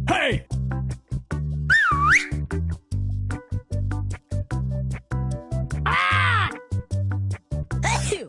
Hey! Ah! Achoo!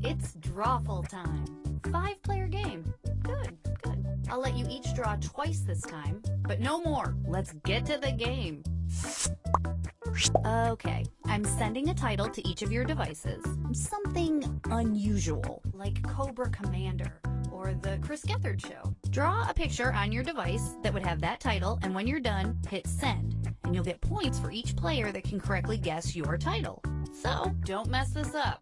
It's drawful time. 5-player game. Good, good. I'll let you each draw twice this time, but no more. Let's get to the game. Okay, I'm sending a title to each of your devices. Something unusual, like Cobra Commander or the Chris Gethard Show. Draw a picture on your device that would have that title, and when you're done, hit send, and you'll get points for each player that can correctly guess your title. So, don't mess this up.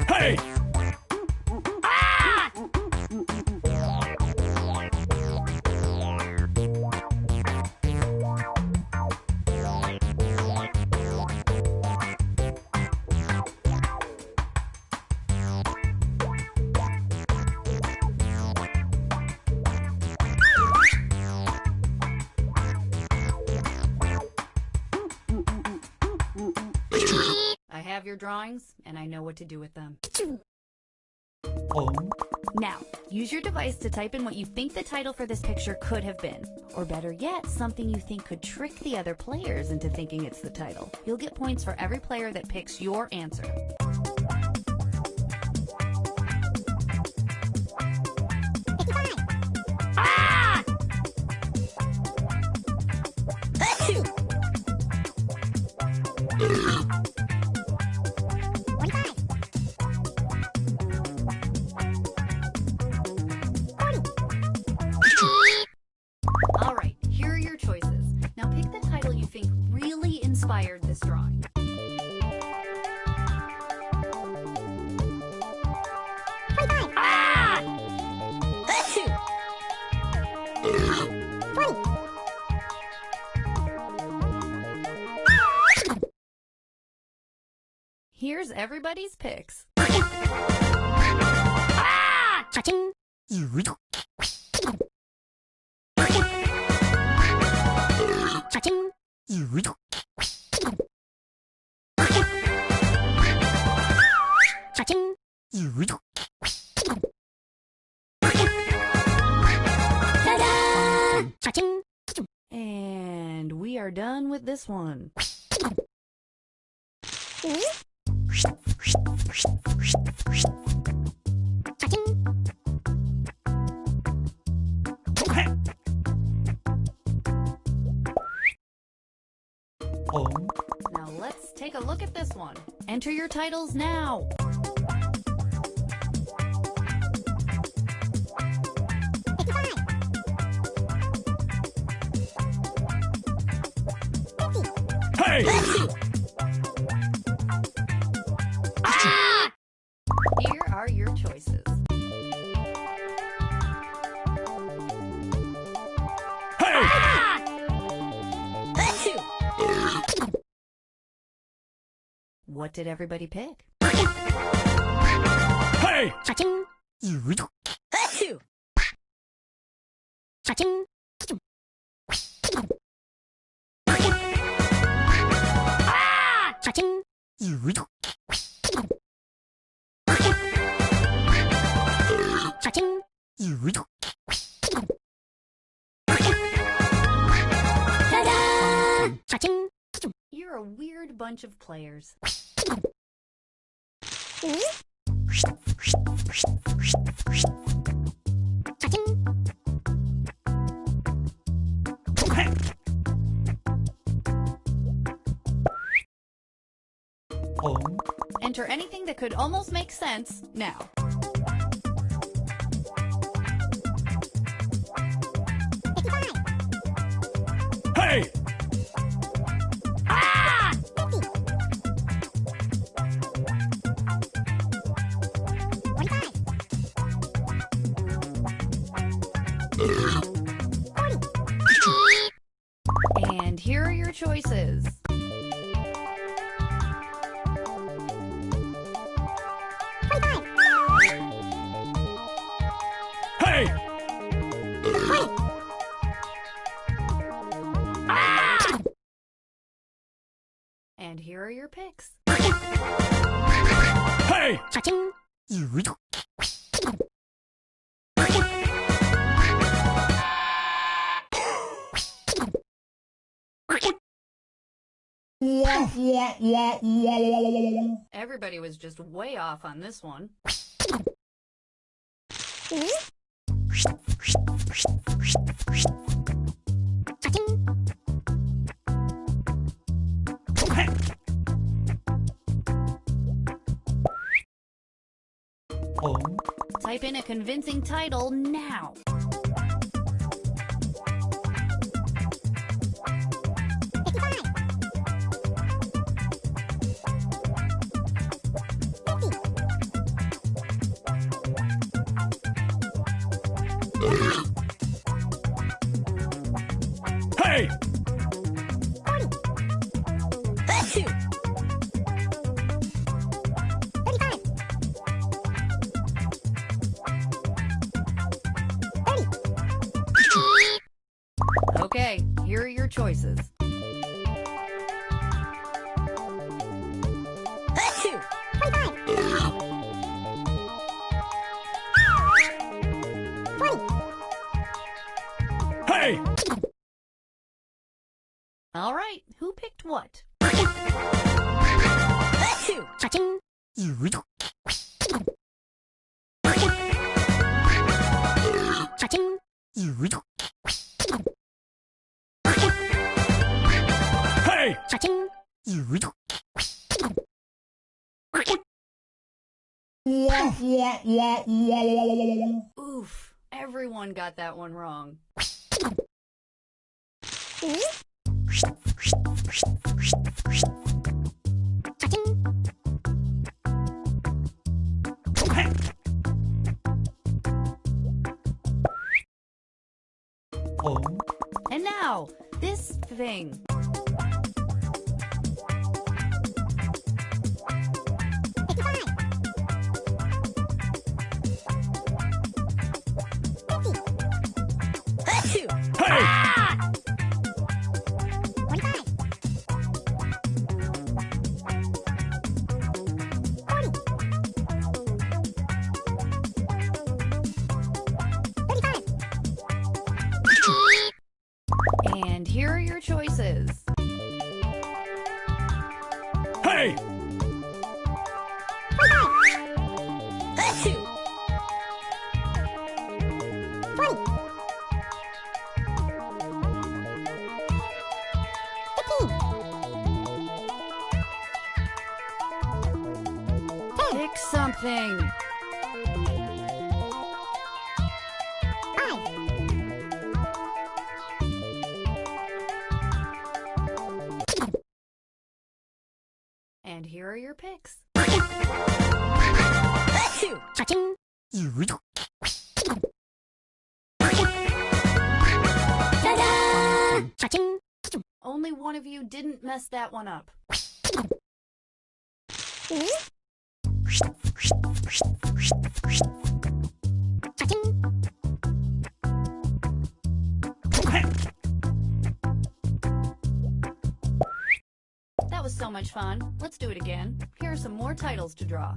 Hey! Ah! I have your drawings, and I know what to do with them. Oh. Now, use your device to type in what you think the title for this picture could have been. Or better yet, something you think could trick the other players into thinking it's the title. You'll get points for every player that picks your answer. Ah! All right, here are your choices. Now pick the title you think really inspired this drawing. Ah! Here's everybody's picks. Ah! Cha-ching! Cha-ching! Cha-ching! Ta-da! Cha-ching! And we are done with this one. Cha-ching! Oh. Now let's take a look at this one. Enter your titles now. Hey! Here are your choices. Hey! What did everybody pick? Hey! Cha-ching. Cha-ching. Cha-ching. Cha-ching. Ta-da! Cha-ching. You're a weird bunch of players. Cha-ching. Oh. Enter anything that could almost make sense now. Hey! And here are your choices. Hey! And here are your picks. Hey! Cha-ching. Everybody was just way off on this one. Cha-ching. Oh. Type in a convincing title now. Hey! Okay, here are your choices. Hey! All right, who picked what? Cha-ching. Cha-ching. Hey! Cha-ching. Oof, everyone got that one wrong. Cha-ching. Oh. And now, this thing. Hey! And here are your choices. Hey! Pick something. And here are your picks. Cha-ching. Ta-da! Cha-ching. Only one of you didn't mess that one up. Cha-ching. That was so much fun. Let's do it again. Here are some more titles to draw.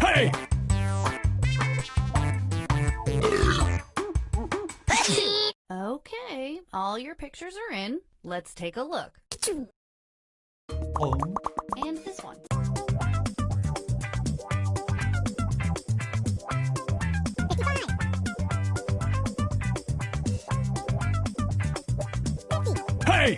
Hey! Okay, all your pictures are in. Let's take a look. And this one. Hey!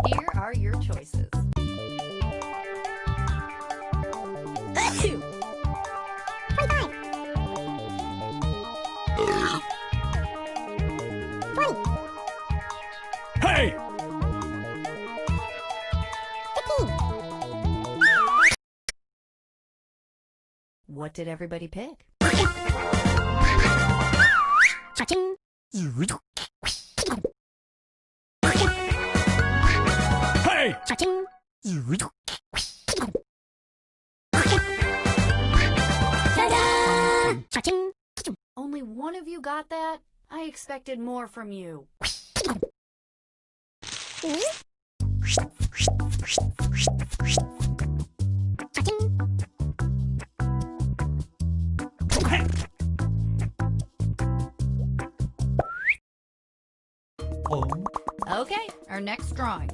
Here are your choices. Hey! What did everybody pick? Cha-ching. Hey! Cha-ching. Ta-da! Cha-ching. Only one of you got that? I expected more from you. Cha-ching. Okay, our next drawing.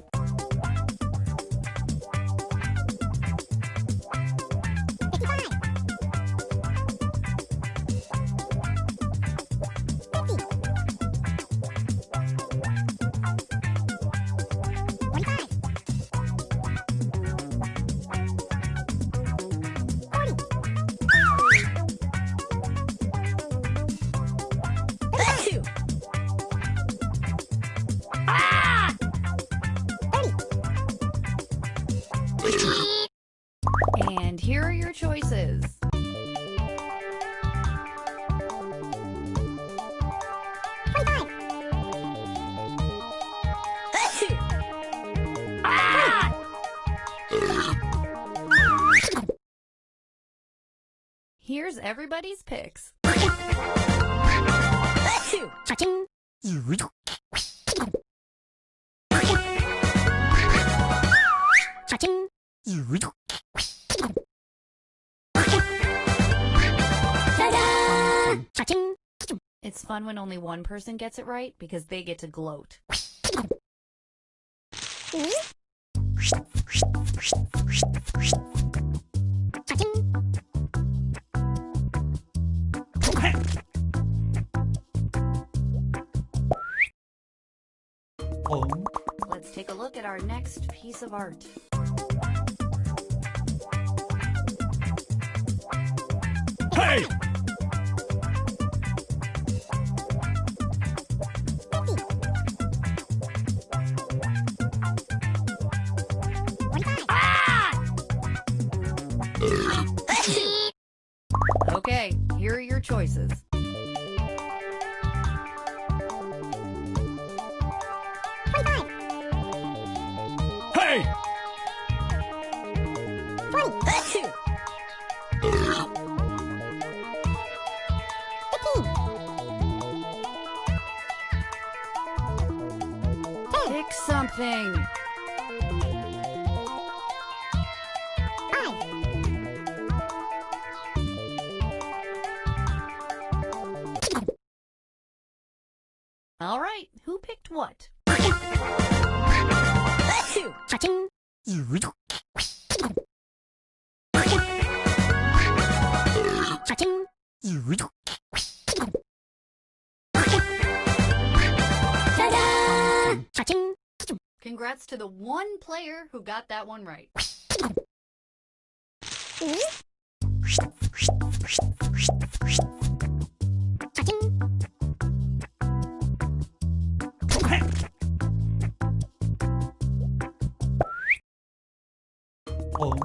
And here are your choices. Here's everybody's picks. Cha-ching. Cha-ching. Ta-da! Cha-ching. It's fun when only one person gets it right because they get to gloat. Cha-ching. Let's take a look at our next piece of art. Hey! choices. Hey! 15. Pick something. 5. All right, who picked what? Cha-ching. Cha-ching. Ta-da! Cha-ching. Congrats to the one player who got that one right. Cha-ching. Oh.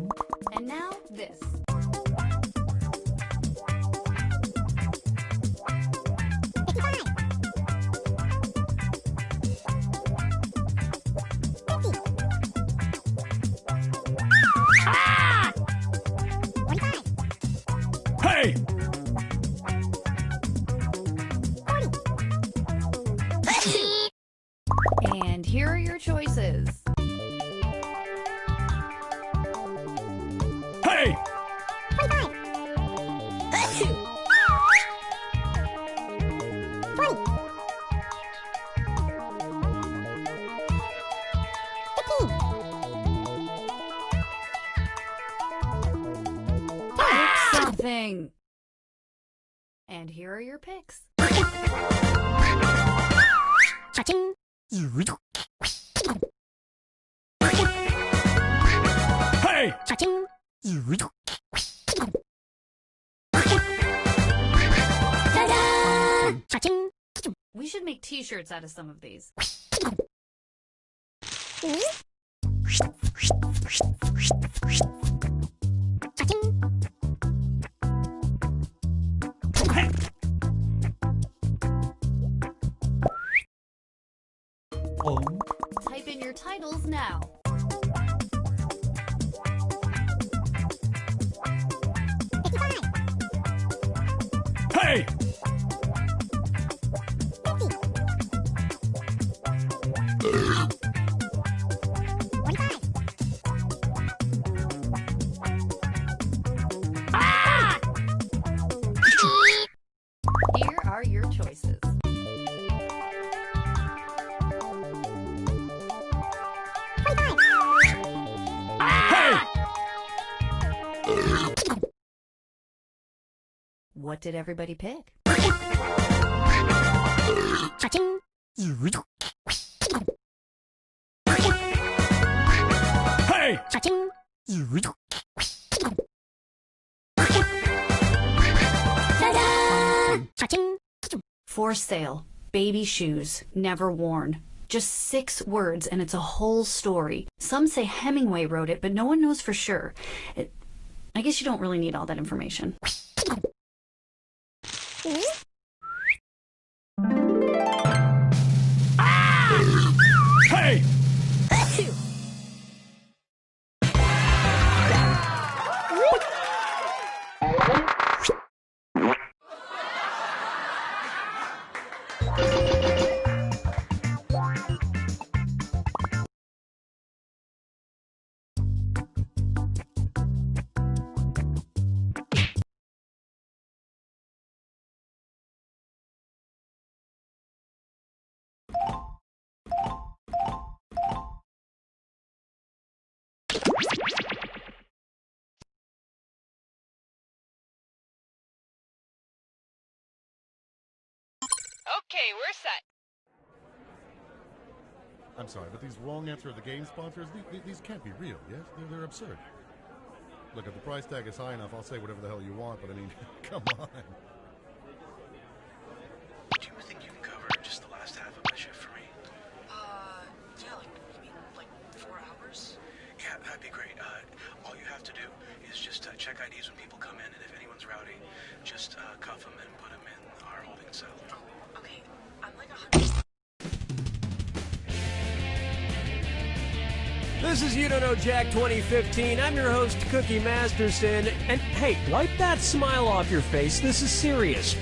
And now this. 55. 50. 45. Hey! 40. And here are your choices. Hey! 25. 20. 15. Pick something. And here are your picks. Cha-ching. Hey! Cha-ching. Ta-da! Cha-ching. We should make t-shirts out of some of these. Cha-ching. Oh. Type in your titles now. 55. Hey! 50. 45. Here are your choices. 45. Hey! What did everybody pick? Cha-ching. Hey! Cha-ching. Ta-da! Cha-ching. For sale, baby shoes, never worn. Just 6 words and it's a whole story. Some say Hemingway wrote it, but no one knows for sure. I guess you don't really need all that information. Hey! Okay, we're set. I'm sorry, but these wrong answer of the game sponsors, these can't be real, yes? They're absurd. Look, if the price tag is high enough, I'll say whatever the hell you want, but I mean, come on. Do you think you can cover just the last half of my shift for me? Yeah, you mean, 4 hours? Yeah, that'd be great. All you have to do is just check IDs when people come in, and if anyone's rowdy, just cuff them and this is You Don't Know Jack 2015. I'm your host, Cookie Masterson. And hey, wipe that smile off your face. This is serious.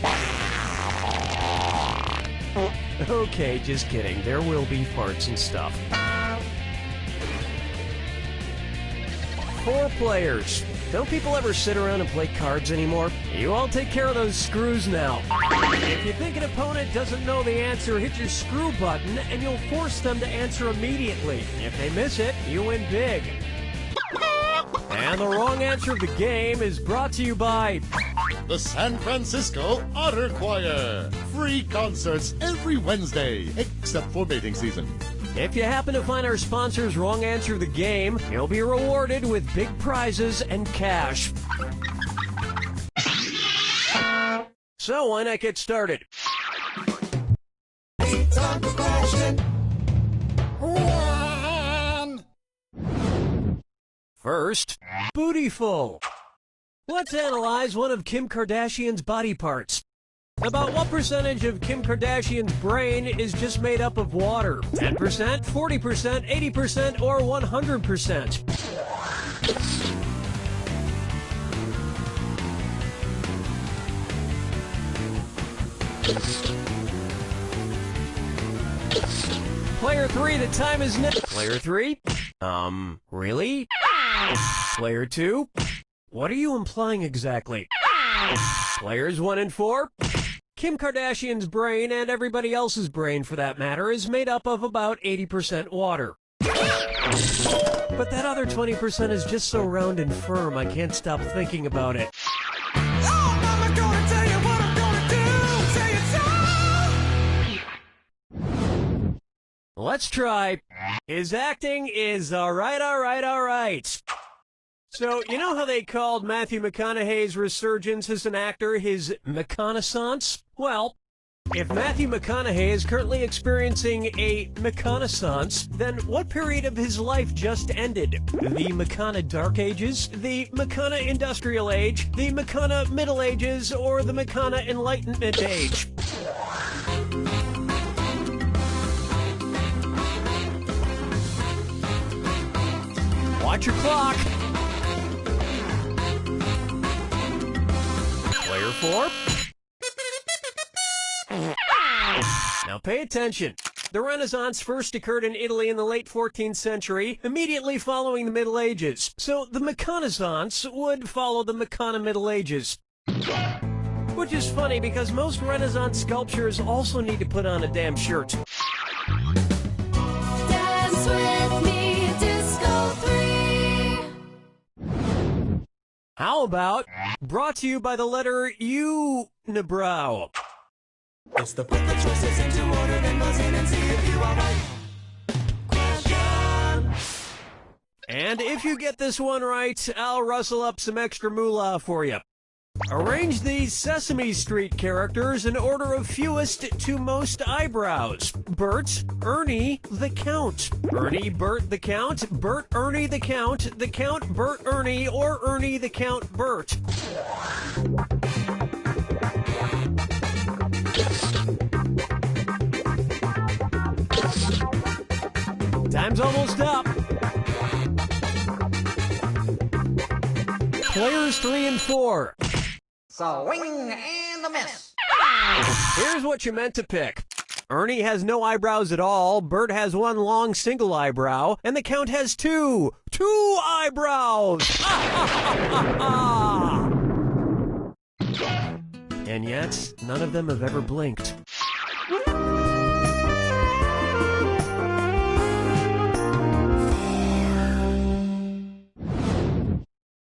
Okay, just kidding. There will be farts and stuff. 4 players. Don't people ever sit around and play cards anymore? You all take care of those screws now. If you think an opponent doesn't know the answer, hit your screw button and you'll force them to answer immediately. If they miss it, you win big. And the wrong answer of the game is brought to you by The San Francisco Otter Choir. Free concerts every Wednesday, except for mating season. If you happen to find our sponsor's wrong answer of the game, you'll be rewarded with big prizes and cash. So why not get started? Time for question 1. First, bootyful. Let's analyze one of Kim Kardashian's body parts. About what percentage of Kim Kardashian's brain is just made up of water? 10%, 40%, 80%, or 100%? Player 3, the time is now. Player 3? Really? Player 2? What are you implying exactly? Players 1 and 4? Kim Kardashian's brain, and everybody else's brain for that matter, is made up of about 80% water. But that other 20% is just so round and firm, I can't stop thinking about it. Oh, Mama, gonna tell you what I'm gonna do! Say it so! Let's try. His acting is alright. So, you know how they called Matthew McConaughey's resurgence as an actor his McConaissance? Well, if Matthew McConaughey is currently experiencing a McConaissance, then what period of his life just ended? The McCona Dark Ages, the McCona Industrial Age, the McCona Middle Ages, or the McCona Enlightenment Age? Watch your clock. Player 4. Now pay attention. The Renaissance first occurred in Italy in the late 14th century, immediately following the Middle Ages. So the McConaissance would follow the McCona Middle Ages. Which is funny because most Renaissance sculptures also need to put on a damn shirt. Dance with me, Disco 3. How about, brought to you by the letter U, Nibrow. It's the put the choices into order, then buzz in and see if you are right. Question. And if you get this one right, I'll rustle up some extra moolah for you. Arrange these Sesame Street characters in order of fewest to most eyebrows. Bert, Ernie, the Count. Ernie, Bert, the Count. Bert, Ernie, the Count. The Count, Bert, Ernie, or Ernie, the Count, Bert. Time's almost up. Players 3 and 4. Swing and a miss. Here's what you meant to pick. Ernie has no eyebrows at all, Bert has one long single eyebrow, and the Count has two eyebrows! And yet, none of them have ever blinked.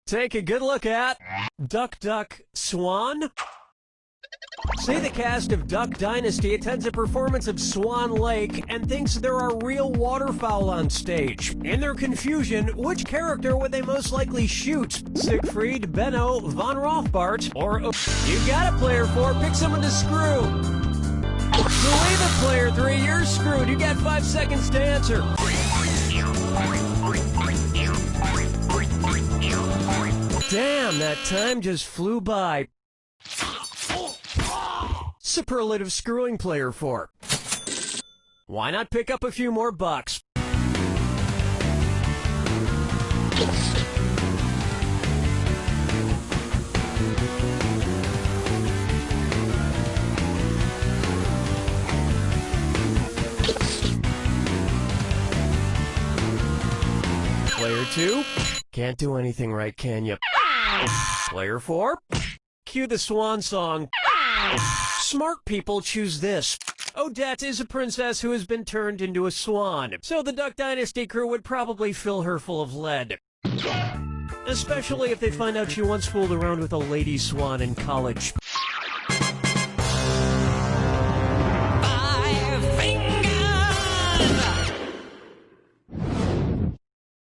Take a good look at Duck, Duck, Swan. Say the cast of Duck Dynasty attends a performance of Swan Lake and thinks there are real waterfowl on stage. In their confusion, which character would they most likely shoot? Siegfried, Benno, Von Rothbart, or... You got it, Player 4. Pick someone to screw. Believe it, Player 3. You're screwed. You got 5 seconds to answer. Damn, that time just flew by. Superlative screwing, Player 4. Why not pick up a few more bucks? 2, can't do anything right, can you? Player 4, cue the swan song. Smart people choose this. Odette is a princess who has been turned into a swan, so the Duck Dynasty crew would probably fill her full of lead. Especially if they find out she once fooled around with a lady swan in college.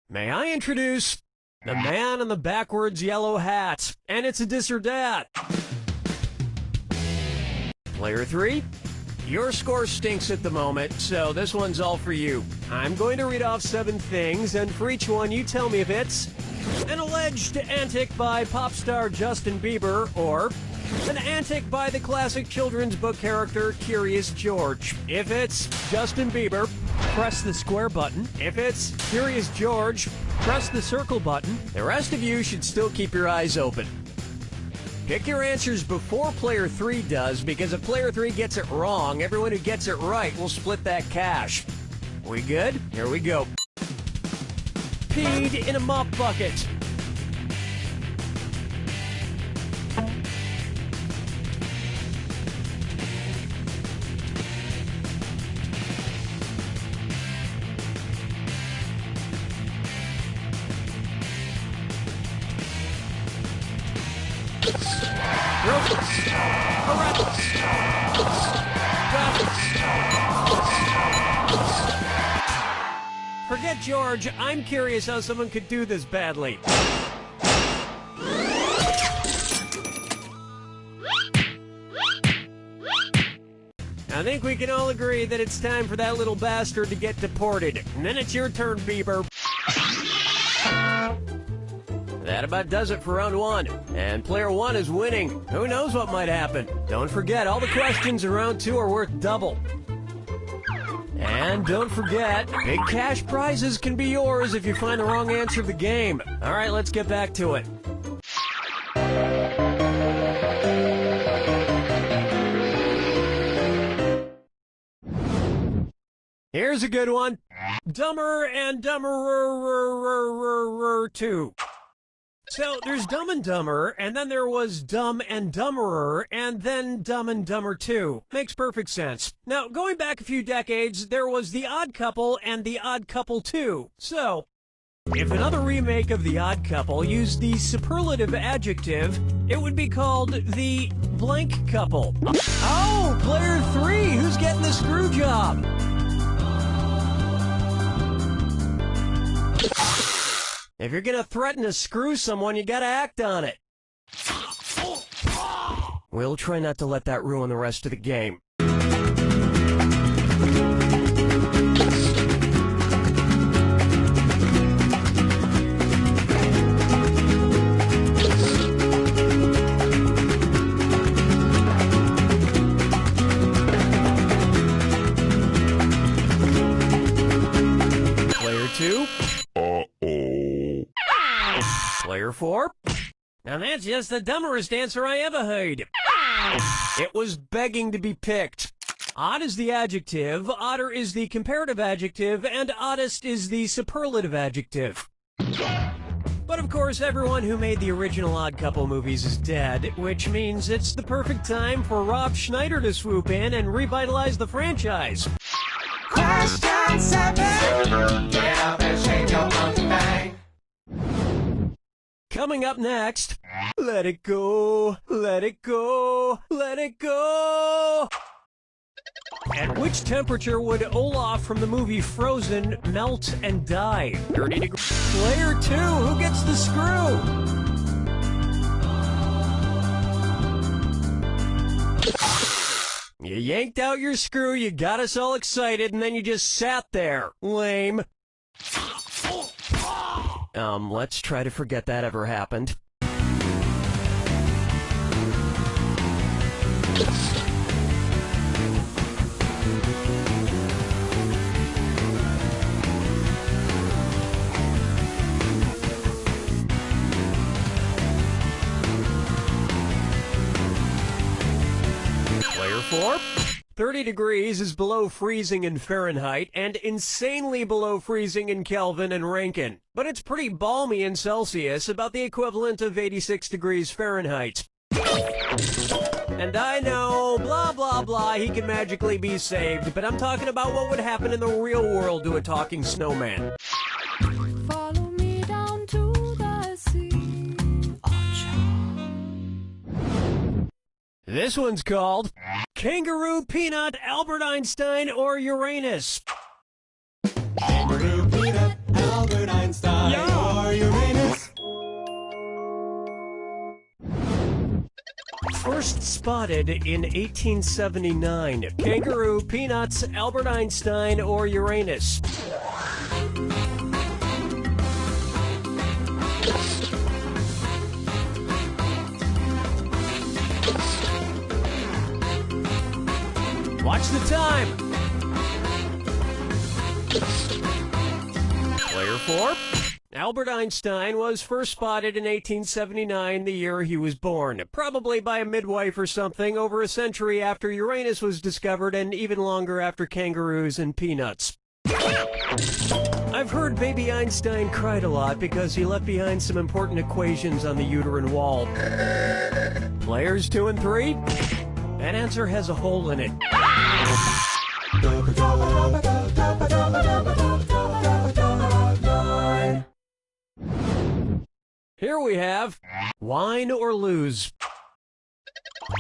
May I introduce the man in the backwards yellow hat, and it's a dis or dat. Player 3, your score stinks at the moment, so this one's all for you. I'm going to read off 7 things, and for each one you tell me if it's an alleged antic by pop star Justin Bieber, or an antic by the classic children's book character Curious George. If it's Justin Bieber, press the square button. If it's Curious George, press the circle button. The rest of you should still keep your eyes open. Pick your answers before Player 3 does, because if Player 3 gets it wrong, everyone who gets it right will split that cash. We good? Here we go. Peed in a mop bucket. Forget George, I'm curious how someone could do this badly. I think we can all agree that it's time for that little bastard to get deported. And then it's your turn, Bieber. That about does it for round 1. And player 1 is winning. Who knows what might happen? Don't forget, all the questions in round 2 are worth double. And don't forget, big cash prizes can be yours if you find the wrong answer of the game. All right, let's get back to it. Here's a good one. Dumber and Dumberer 2. So there's Dumb and Dumber, and then there was Dumb and Dumberer, and then Dumb and Dumber 2. Makes perfect sense. Now, going back a few decades, there was The Odd Couple and The Odd Couple 2. So, if another remake of The Odd Couple used the superlative adjective, it would be called The Blank Couple. Oh, player 3, who's getting the screw job? If you're gonna threaten to screw someone, you gotta act on it. We'll try not to let that ruin the rest of the game. Player 2. Player 4. Now that's just the dumberest answer I ever heard. It was begging to be picked. Odd is the adjective, odder is the comparative adjective, and oddest is the superlative adjective. But of course, everyone who made the original Odd Couple movies is dead, which means it's the perfect time for Rob Schneider to swoop in and revitalize the franchise. Question 7. Get up and shake your monkey bang. Coming up next, let it go, let it go, let it go. At which temperature would Olaf from the movie Frozen melt and die? 30 degrees. Player 2, who gets the screw? You yanked out your screw, you got us all excited, and then you just sat there. Lame. Let's try to forget that ever happened. Player 4, 30 degrees is below freezing in Fahrenheit and insanely below freezing in Kelvin and Rankine. But it's pretty balmy in Celsius, about the equivalent of 86 degrees Fahrenheit. And I know, blah, blah, blah, he can magically be saved, but I'm talking about what would happen in the real world to a talking snowman. Follow me down to the sea. This one's called Kangaroo, Peanut, Albert Einstein, or Uranus. Kangaroo, peanut, Albert Einstein, or Uranus. First spotted in 1879. Kangaroo, Peanuts, Albert Einstein, or Uranus. Watch the time. Player 4. Albert Einstein was first spotted in 1879, the year he was born. Probably by a midwife or something, over a century after Uranus was discovered and even longer after kangaroos and peanuts. I've heard baby Einstein cried a lot because he left behind some important equations on the uterine wall. Players 2 and 3? That answer has a hole in it. Here we have wine or lose.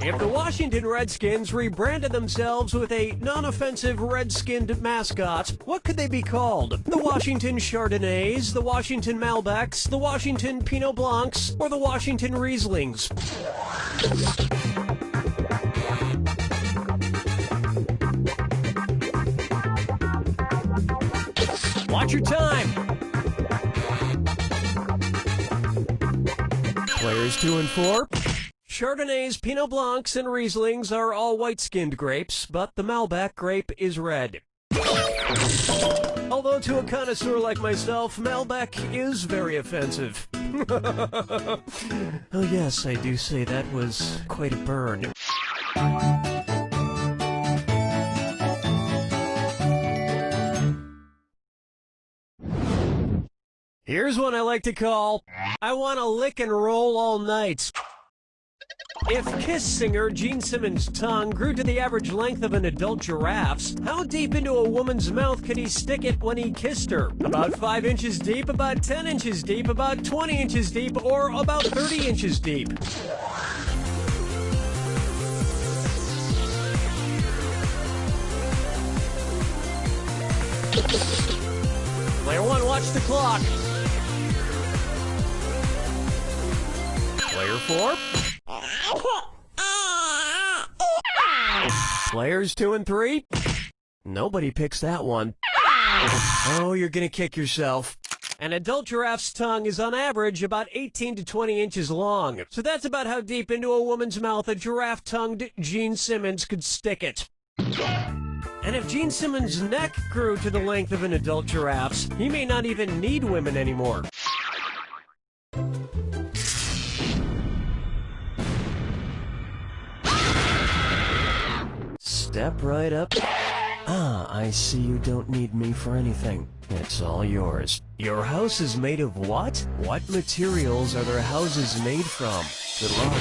If the Washington Redskins rebranded themselves with a non-offensive red-skinned mascot, what could they be called? The Washington Chardonnays, the Washington Malbecs, the Washington Pinot Blancs, or the Washington Rieslings? Watch your time. Players 2 and 4. Chardonnays, Pinot Blancs, and Rieslings are all white-skinned grapes, but the Malbec grape is red. Although to a connoisseur like myself, Malbec is very offensive. Oh yes, I do say that was quite a burn. Here's one I like to call, I wanna lick and roll all night. If Kiss singer Gene Simmons' tongue grew to the average length of an adult giraffe's, how deep into a woman's mouth could he stick it when he kissed her? About 5 inches deep, about 10 inches deep, about 20 inches deep, or about 30 inches deep? Player 1, watch the clock. Player 4. Players 2 and 3. Nobody picks that one. Oh, you're gonna kick yourself. An adult giraffe's tongue is on average about 18 to 20 inches long. So that's about how deep into a woman's mouth a giraffe-tongued Gene Simmons could stick it. And if Gene Simmons' neck grew to the length of an adult giraffe's, he may not even need women anymore. Step right up. Ah, I see you don't need me for anything. It's all yours. Your house is made of what? What materials are their houses made from? Good luck.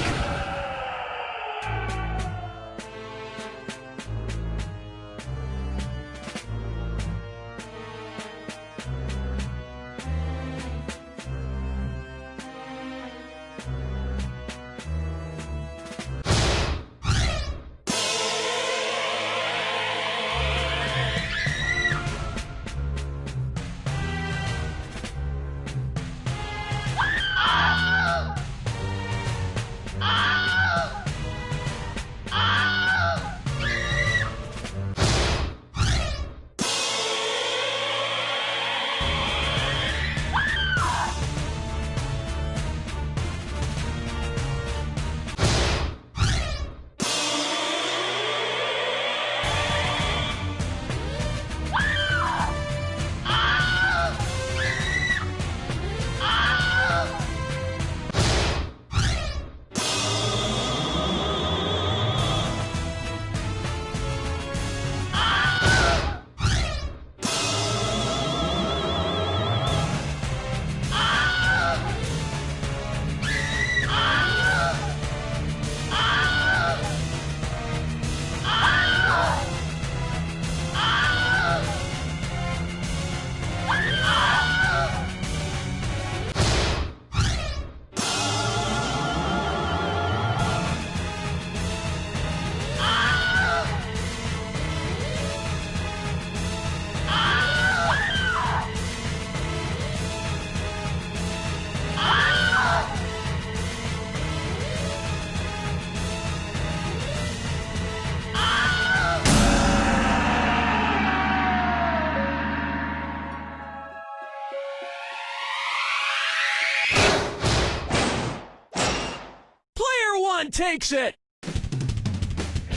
takes it!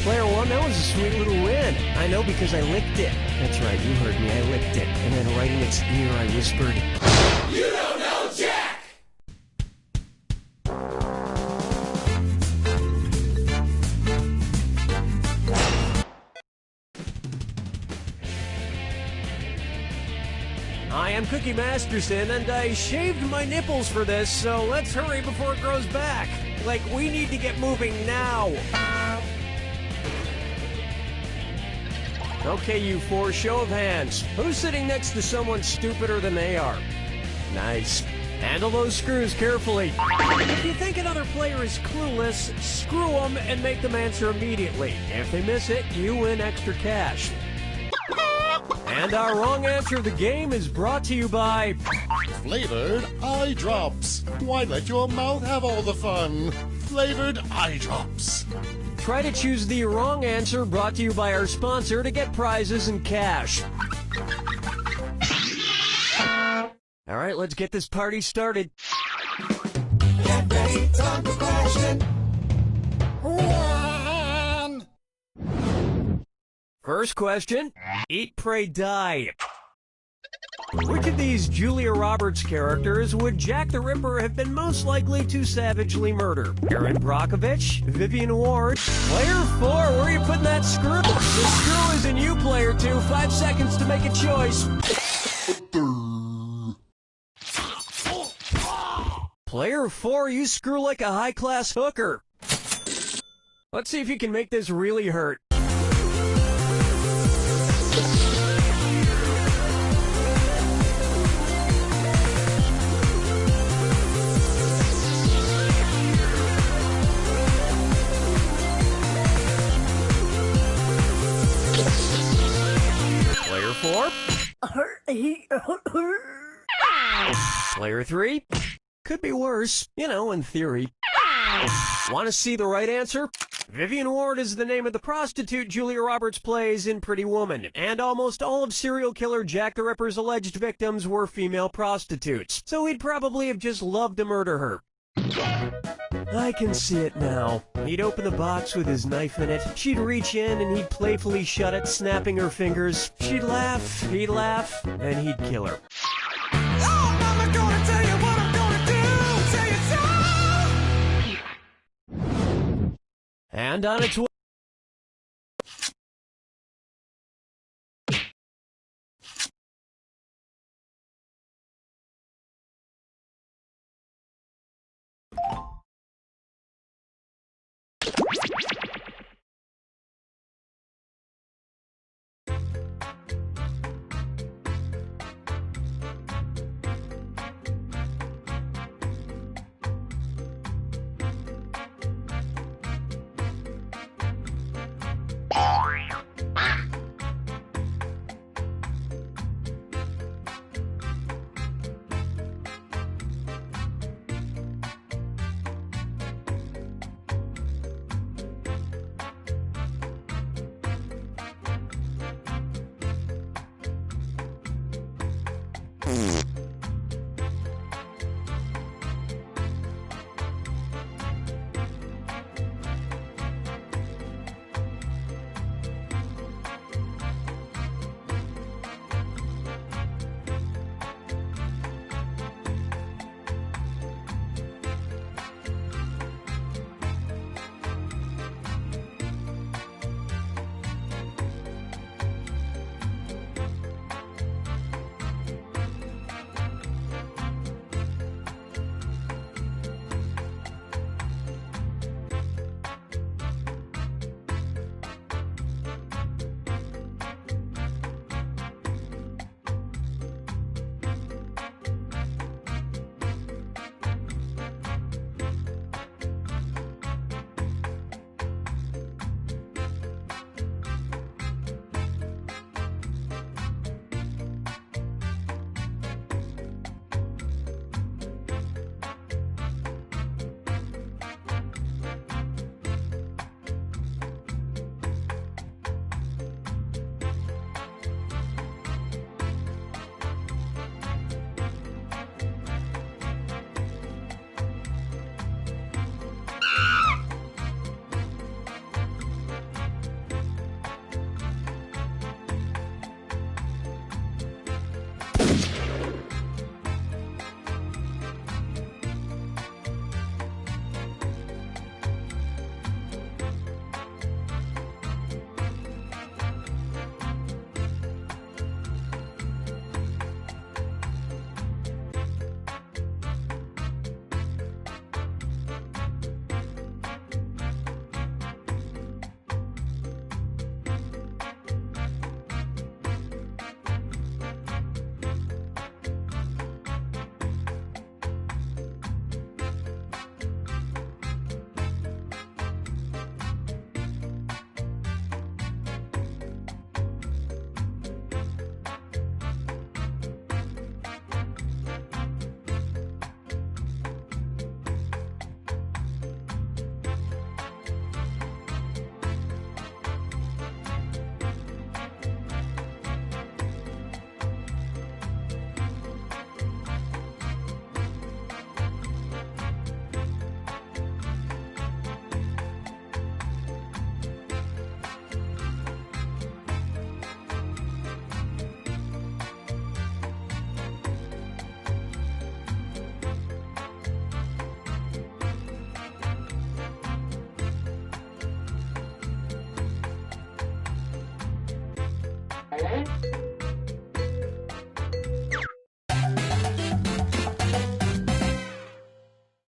Player 1, that was a sweet little win. I know because I licked it. That's right, you heard me, I licked it. And then right in its ear I whispered, "You don't know Jack!" I am Cookie Masterson, and I shaved my nipples for this, so let's hurry before it grows back. Like, we need to get moving now. Okay, you four, show of hands. Who's sitting next to someone stupider than they are? Nice. Handle those screws carefully. If you think another player is clueless, screw them and make them answer immediately. If they miss it, you win extra cash. And our wrong answer of the game is brought to you by Flavored eye drops. Why let your mouth have all the fun? Flavored eye drops. Try to choose the wrong answer, brought to you by our sponsor, to get prizes and cash. All right, let's get this party started. Get ready, time for question 1. First question, Eat, Pray, Die. Which of these Julia Roberts characters would Jack the Ripper have been most likely to savagely murder? Erin Brockovich, Vivian Ward, Player 4, where are you putting that screw? The screw is in you, Player 2. 5 seconds to make a choice. Player 4, you screw like a high-class hooker. Let's see if you can make this really hurt. Player 4. Player 3. Could be worse, you know, in theory. Want to see the right answer? Vivian Ward is the name of the prostitute Julia Roberts plays in Pretty Woman, and almost all of serial killer Jack the Ripper's alleged victims were female prostitutes, so he'd probably have just loved to murder her. I can see it now. He'd open the box with his knife in it. She'd reach in and he'd playfully shut it, snapping her fingers. She'd laugh, he'd laugh, then he'd kill her. Oh, mama gonna tell you what I'm gonna do. Say it so. And on its way.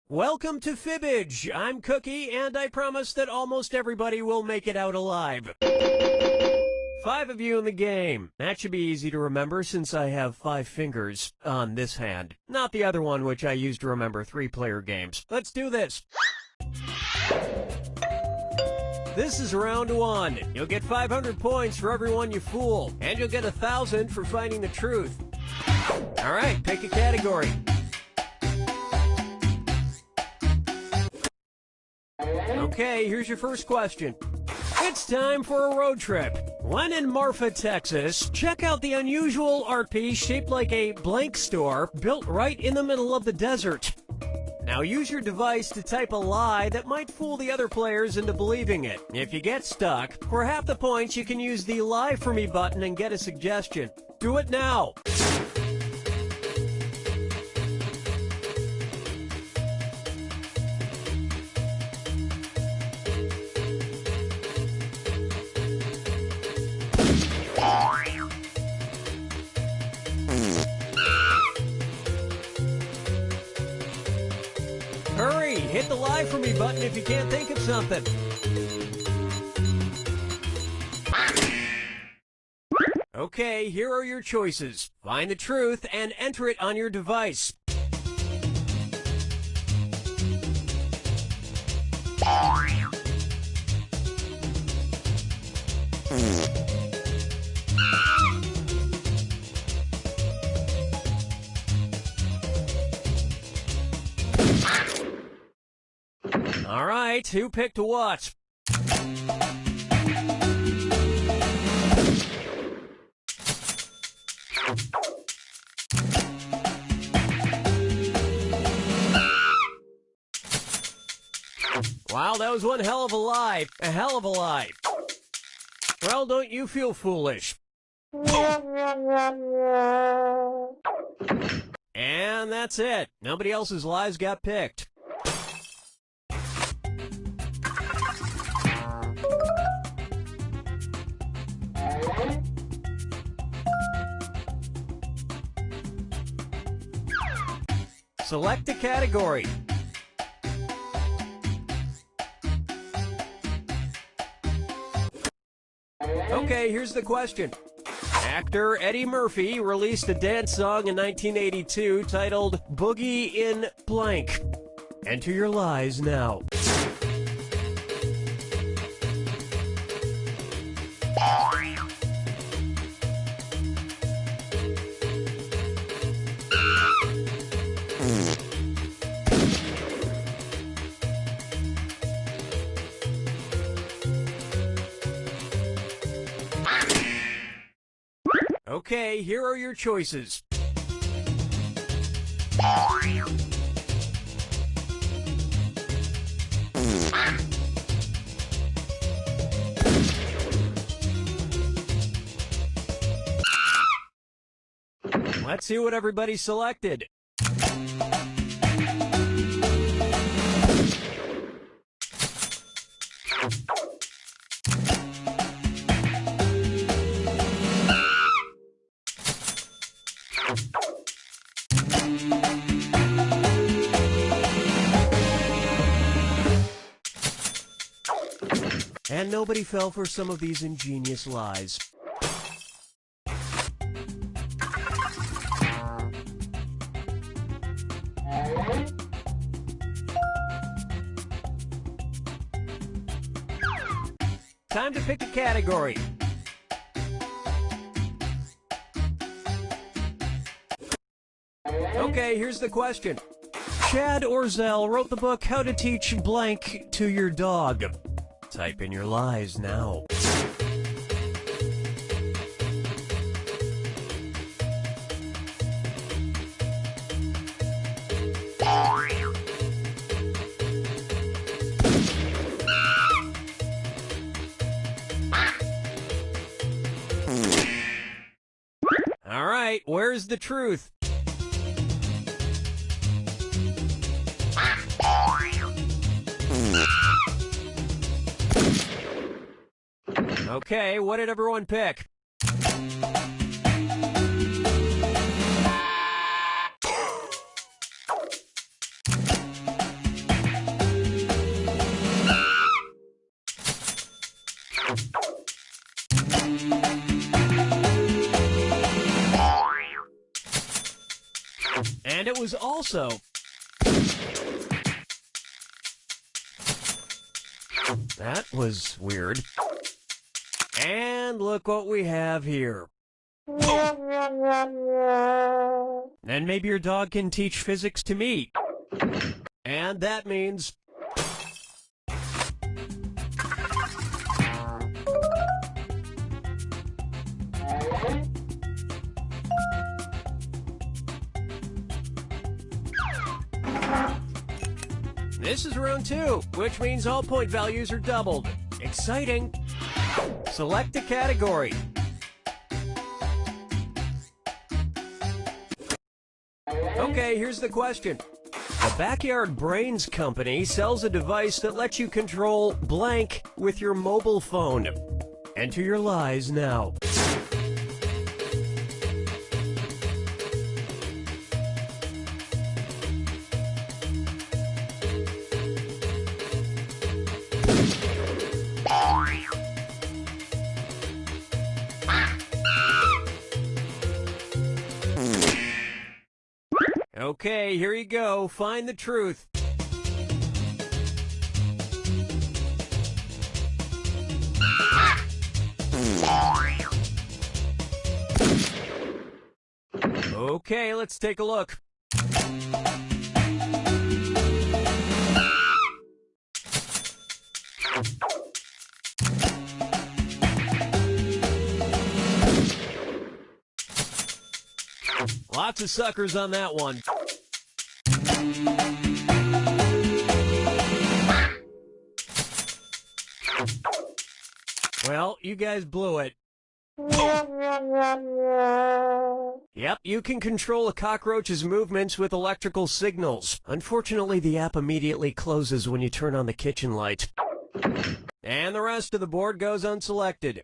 Welcome to Fibbage. I'm Cookie, and I promise that almost everybody will make it out alive. 5 of you in the game. That should be easy to remember since I have 5 fingers on this hand. Not the other one, which I use to remember 3-player games. Let's do this. This is round 1. You'll get 500 points for everyone you fool, and you'll get 1,000 for finding the truth. All right, pick a category. Okay, here's your first question. It's time for a road trip. When in Marfa, Texas, check out the unusual art piece shaped like a blank store built right in the middle of the desert. Now use your device to type a lie that might fool the other players into believing it. If you get stuck, for half the points you can use the Lie For Me button and get a suggestion. Do it now! Hurry! Hit the Lie For Me button if you can't think of something. Okay, here are your choices. Find the truth and enter it on your device. All right, who picked what? Wow, that was one hell of a lie. A hell of a lie. Well, don't you feel foolish. And that's it. Nobody else's lies got picked. Select a category. Okay, here's the question. Actor Eddie Murphy released a dance song in 1982 titled Boogie in Blank. Enter your lies now. Okay, here are your choices. Let's see what everybody selected. And nobody fell for some of these ingenious lies. Time to pick a category. Okay, here's the question. Chad Orzel wrote the book How to Teach Blank to Your Dog. Type in your lies now. All right, where's the truth? Okay, what did everyone pick? And it was also... That was weird. And look what we have here. And maybe your dog can teach physics to me. And that means... This is round 2, which means all point values are doubled. Exciting! Select a category. Okay, here's the question. The Backyard Brains Company sells a device that lets you control blank with your mobile phone. Enter your lies now. Okay, here you go. Find the truth. Okay, let's take a look. Lots of suckers on that one. Well, you guys blew it. Yep, you can control a cockroach's movements with electrical signals. Unfortunately, the app immediately closes when you turn on the kitchen light. And the rest of the board goes unselected.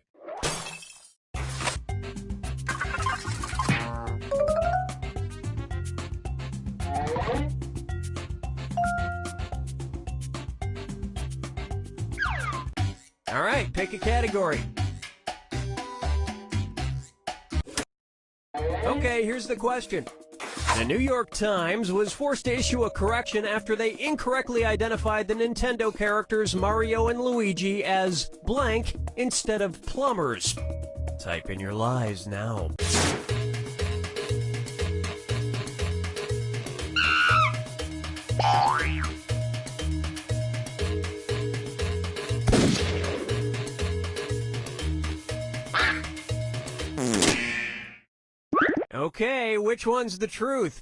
All right, pick a category. Okay, here's the question. The New York Times was forced to issue a correction after they incorrectly identified the Nintendo characters Mario and Luigi as blank instead of plumbers. Type in your lies now. Okay, which one's the truth?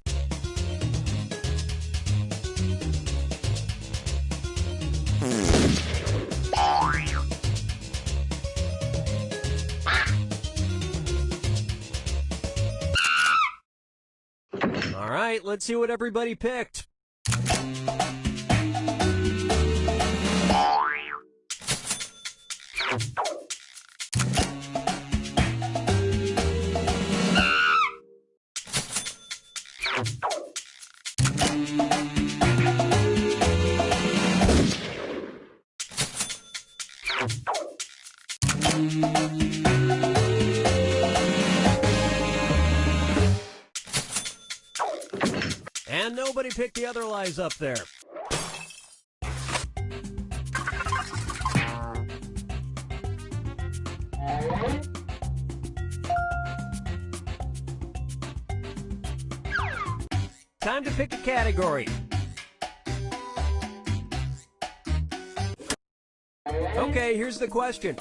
All right, let's see what everybody picked. And nobody picked the other lies up there. Time to pick a category. Okay, here's the question.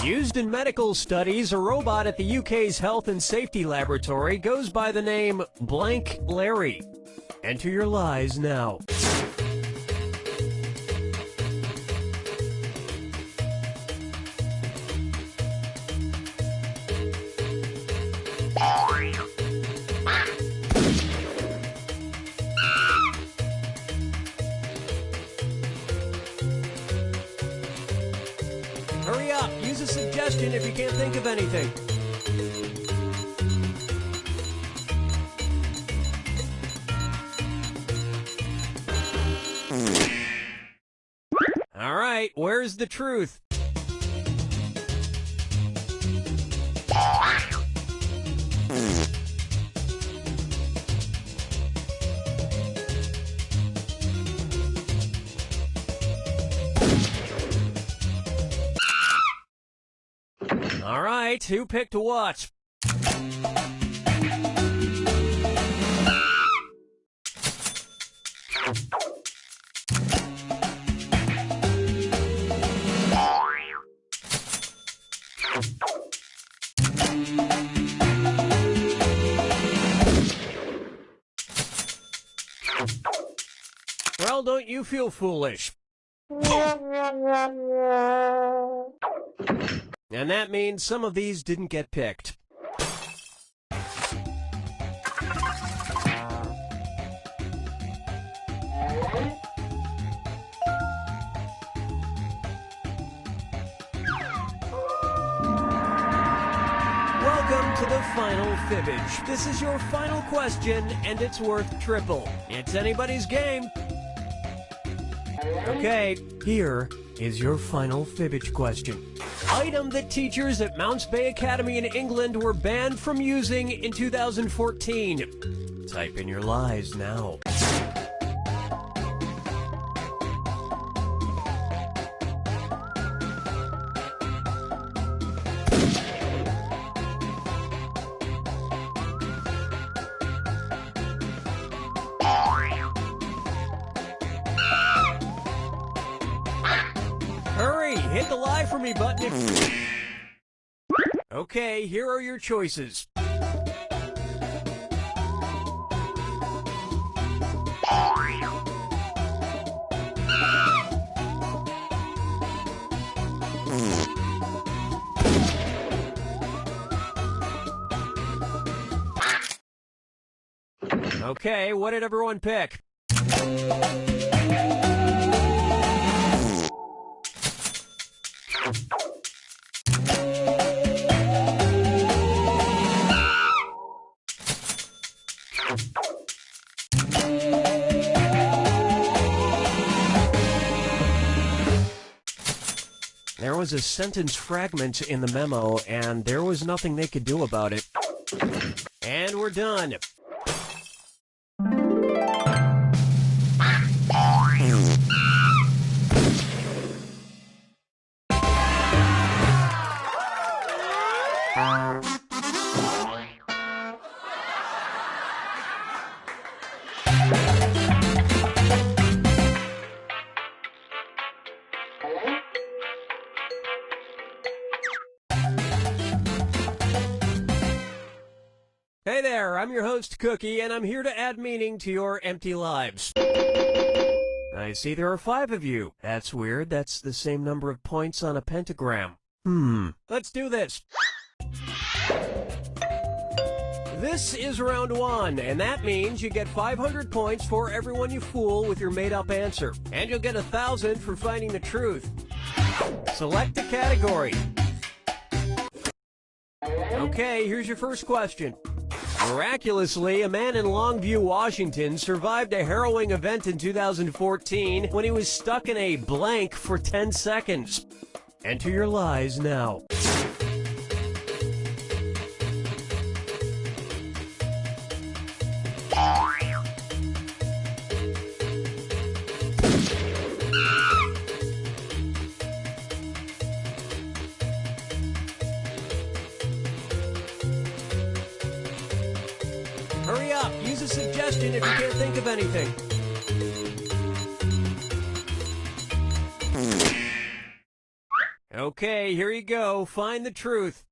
Used in medical studies, a robot at the UK's Health and Safety Laboratory goes by the name Blank Larry. Enter your lies now. Hurry up, use a suggestion if you can't think of anything. Here's the truth. All right, who picked what? Well, don't you feel foolish? And that means some of these didn't get picked. Welcome to the final fibbage. This is your final question, and it's worth triple. It's anybody's game. Okay, here is your final fibbage question. Item that teachers at Mounts Bay Academy in England were banned from using in 2014. Type in your lies now. Hurry, hit the lie for me button if... Okay, here are your choices. Okay, what did everyone pick? There was a sentence fragment in the memo, and there was nothing they could do about it. And we're done. Hey there, I'm your host, Cookie, and I'm here to add meaning to your empty lives. I see there are 5 of you. That's weird. That's the same number of points on a pentagram. Let's do this. This is round 1, and that means you get 500 points for everyone you fool with your made-up answer. And you'll get 1,000 for finding the truth. Select a category. Okay, here's your first question. Miraculously, a man in Longview, Washington survived a harrowing event in 2014 when he was stuck in a blank for 10 seconds. Enter your lies now. Hurry up, use a suggestion if you can't think of anything. Okay, here you go. Find the truth.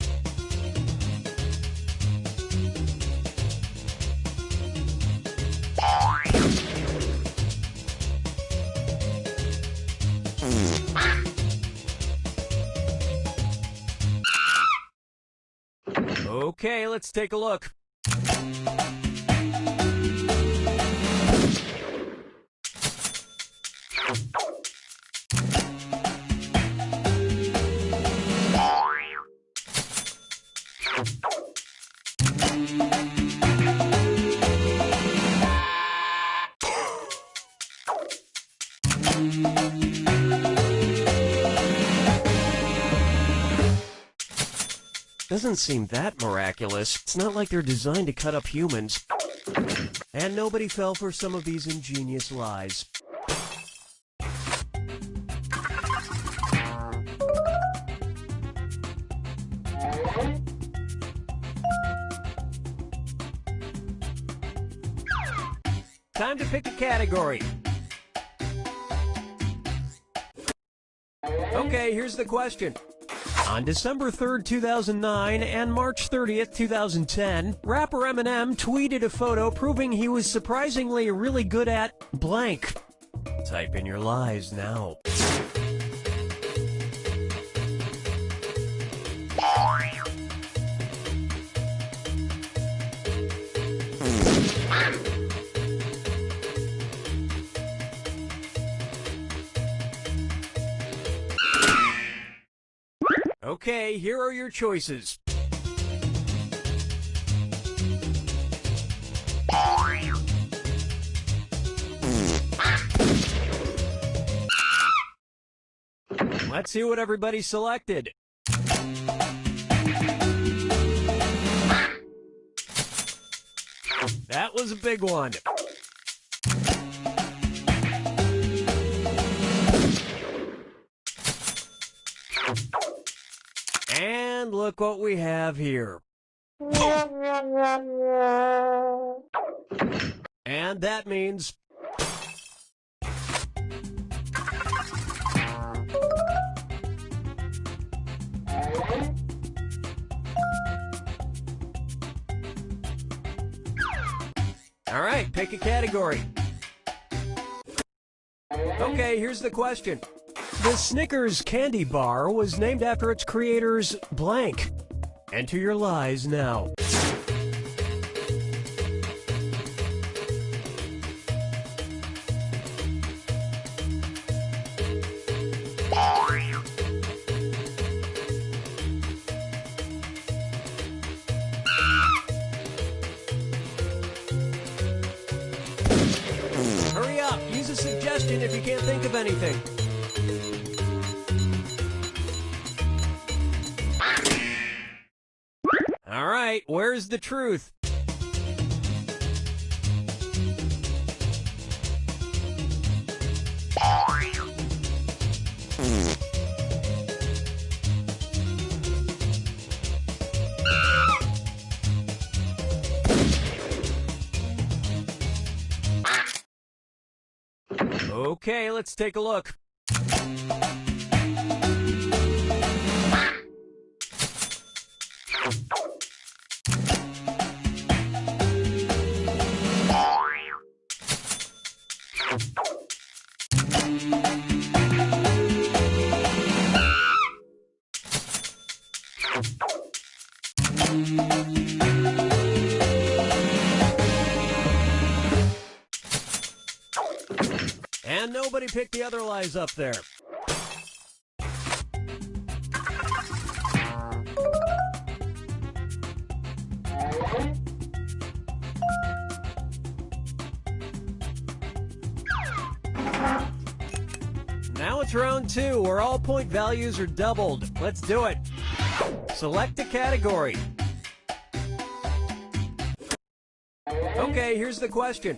Okay, let's take a look. Doesn't seem that miraculous. It's not like they're designed to cut up humans. And nobody fell for some of these ingenious lies. Time to pick a category. Okay, here's the question. On December 3rd, 2009 and March 30th, 2010, rapper Eminem tweeted a photo proving he was surprisingly really good at blank. Type in your lies now. Okay, here are your choices. Let's see what everybody selected. That was a big one. And look what we have here. And that means... All right, pick a category. Okay, here's the question. The Snickers candy bar was named after its creator's blank. Enter your lies now. Hurry up, use a suggestion if you can't think of anything. All right, where's the truth? Okay, let's take a look. And nobody picked the other lies up there. Now it's round two, where all point values are doubled. Let's do it. Select a category. Okay, here's the question.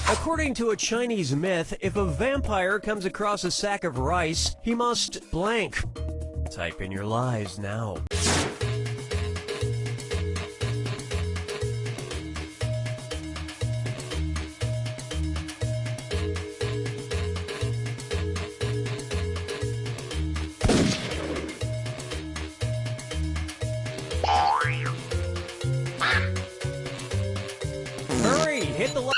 According to a Chinese myth, if a vampire comes across a sack of rice, he must blank. Type in your lies now. Hurry, hit the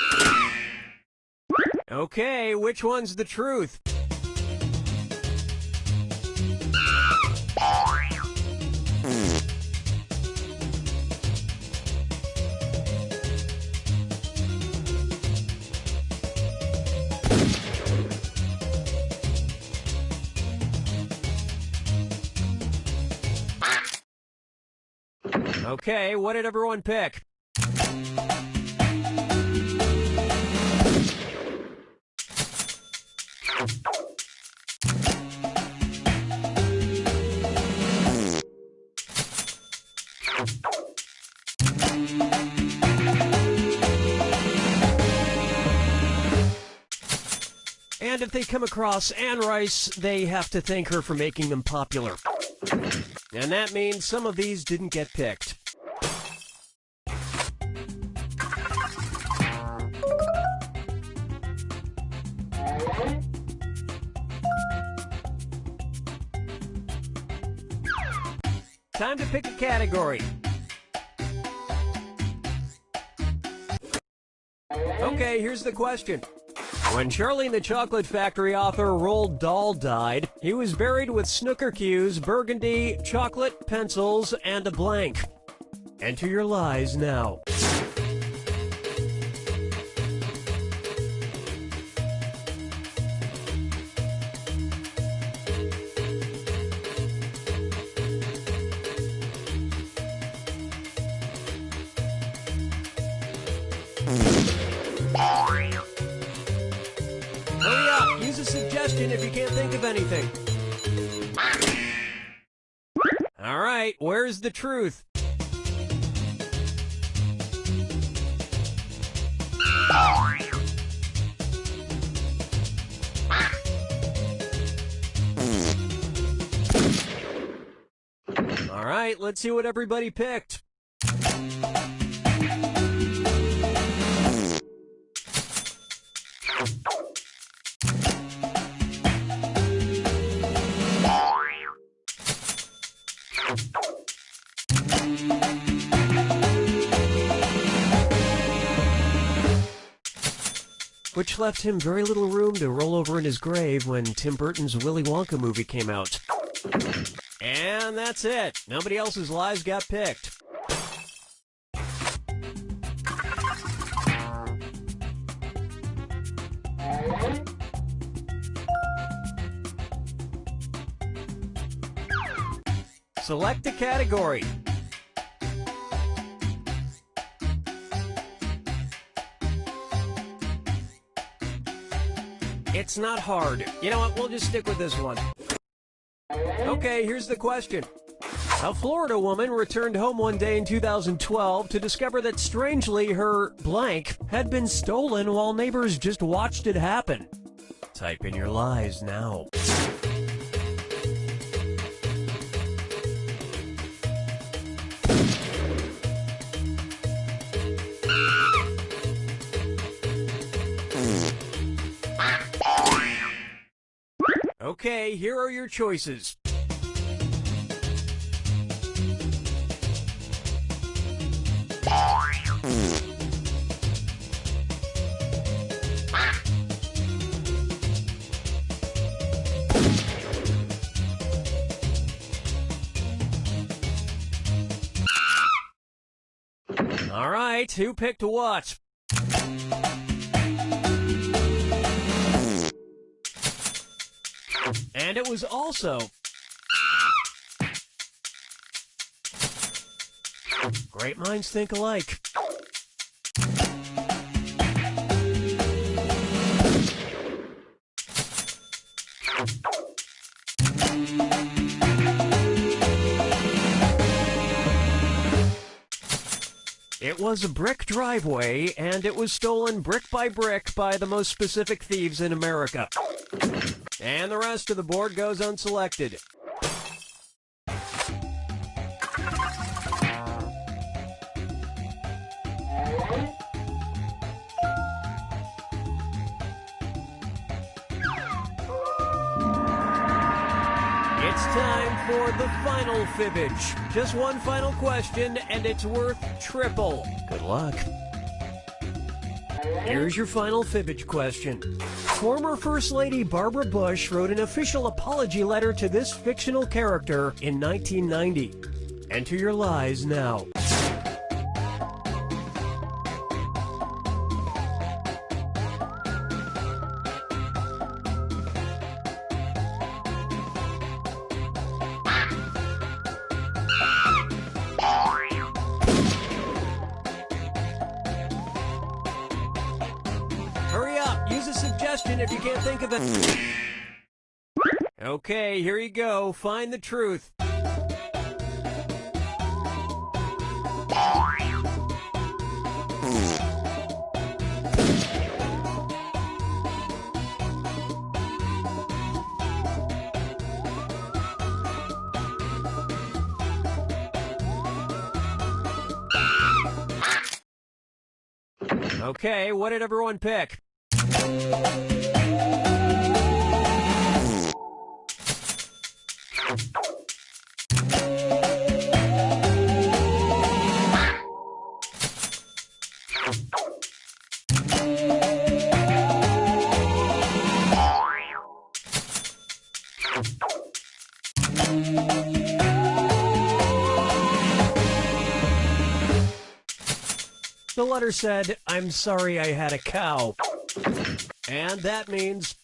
Okay, which one's the truth? Okay, what did everyone pick? And if they come across Anne Rice, they have to thank her for making them popular. And that means some of these didn't get picked. Time to pick a category. Okay, here's the question. When Charlie and the Chocolate Factory author Roald Dahl died, he was buried with snooker cues, burgundy, chocolate, pencils, and a blank. Enter your lies now. Hurry up! Use a suggestion if you can't think of anything. All right, where's the truth? All right, let's see what everybody picked. Which left him very little room to roll over in his grave when Tim Burton's Willy Wonka movie came out. And that's it. Nobody else's lies got picked. Select a category. It's not hard. You know what? We'll just stick with this one. Okay, here's the question. A Florida woman returned home one day in 2012 to discover that strangely her blank had been stolen while neighbors just watched it happen. Type in your lies now. Okay, here are your choices. All right, who picked what? And it was also... Great minds think alike. It was a brick driveway, and it was stolen brick by the most specific thieves in America. And the rest of the board goes unselected. It's time for the final fibbage. Just one final question, and it's worth triple. Good luck. Here's your final fibbage question. Former First Lady Barbara Bush wrote an official apology letter to this fictional character in 1990. Enter your lies now. Hurry up, use a suggestion if you can't think of it. Okay, here you go. Find the truth. Okay, what did everyone pick? The letter said, "I'm sorry I had a cow." And that means...